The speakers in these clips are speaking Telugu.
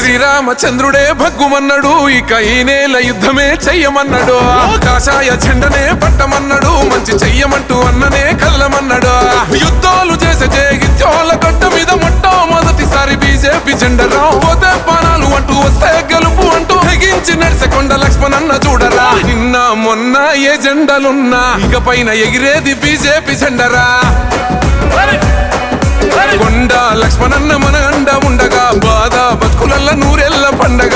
శ్రీరామచంద్రుడే భగ్గుమన్నాడు, ఇక ఈ నేల యుద్ధమే చెయ్యమన్నాడు. కాషాయ జెండనే పట్టమన్నాడు, మంచి చెయ్యమంటూ అన్ననే కళ్ళమన్నాడు. యుద్ధాలు చేసే జయగిత్యోల గడ్డ మీద మొట్టమొదటిసారి బీజేపీ జెండరా. పోతే పానాలు అంటూ వస్తే గెలుపు అంటూ తెగించి నడిసే కొండ లక్ష్మణన్న చూడరా. నిన్న మొన్న ఏ జెండలున్నా ఇక పైన ఎగిరేది బీజేపీ జెండరా. కొండ లక్ష్మణన్న మన అండ ఉండగా బాధ బతుకులల్ల నూరెళ్ళ పండగ.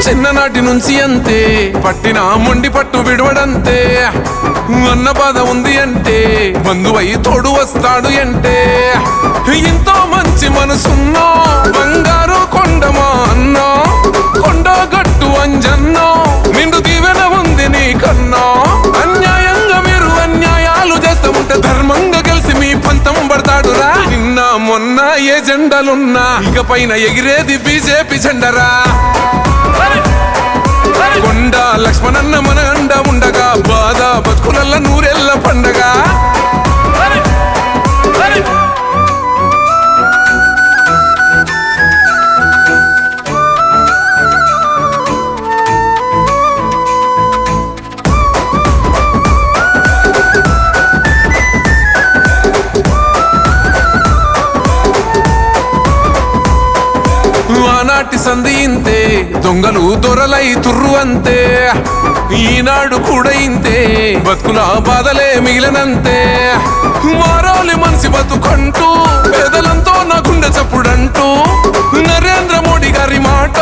చిన్ననాటి నుంచి అంతే, పట్టిన మొండి పట్టు విడవడంతే. అన్న బాధ ఉంది అంటే బంధువై తోడు వస్తాడు అంటే. ఎంతో మంచి మనసున్నో బంగారు కొండమా అన్నో, కొండ గట్టు అంజన్నో నిండు దీవెన ఉంది నీ కన్నో. అన్యాయంగా మీరు అన్యాయాలు చేస్తూ ఉంటే ధర్మంగా గెలిసి మీ పంతం పడతాడురా. నిన్న మొన్న ఏ జెండలున్నా ఇక పైన ఎగిరేది బీజేపీ జెండరా. కొండ లక్ష్మణన్న మన అండ ఉండగా బాధ బతుకులల్ల నూరెళ్ళ పండగ. ఆనాటి సంధి ఇంతే, దొంగలు దొరలై తుర్రు అంతే. ఈనాడు కూడా ఇంతే, బతుకుల బాధలే మిగిలినంతే. మారాలి మనిషి బతుకంటూ పేదలంతో నా గుండె చప్పుడంటూ. నరేంద్ర మోడీ గారి మాట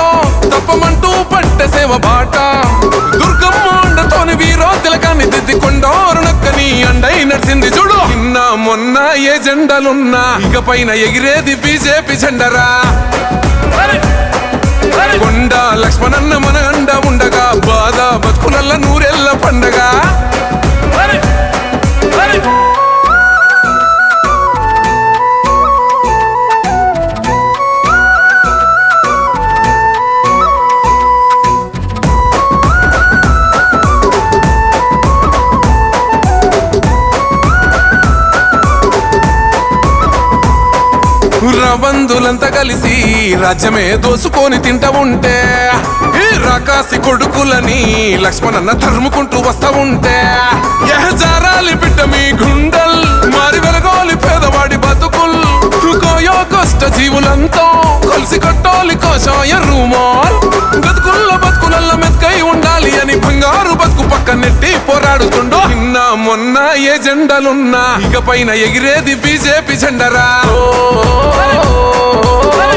తప్పమంటూ పట్టె సేవ బాట. దుర్గమ్మ అండతోని వీరో తిలకాన్ని దిద్ది కొండోరునక్కని అండై నడిచింది చూడు. నిన్న మొన్న ఏ జెండలున్నా ఇక పైన ఎగిరేది బీజేపీ జెండరా. కొండ లక్ష్మణన్న మన అండ ఉండగా బాధ బతుకులల్ల నూరెళ్ళ పండగ. బంధులంతా కలిసి రాజ్యమే దోసుకొని తింటా ఉంటే, ఈ రాకాసి కొడుకులని లక్ష్మణన్న తరుముకుంటూ వస్తా ఉంటే. జారాలి బిడ్డ మీ గుండల్ మారి వెలగోలి పేదవాడి బతుకుల్. కోయో కష్ట జీవులంతో కలిసి కట్టాలి కోశాయ రూమాల్. బతుకులల్ల మెత్కై ఉండాలి అని బంగారు బతుకు పక్క నెట్టి పోరాడుతుండో. నిన్న మొన్న ఏ జెండలున్నా ఇక పైన ఎగిరేది బీజేపీ జెండరా.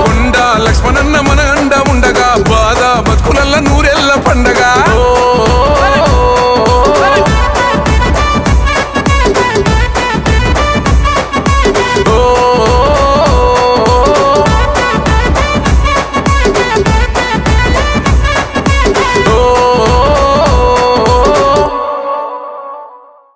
కొండ లక్ష్మణన్న మన అండ ఉండగా బాధ బతుకులల్ల నూరెళ్ళ పండగ.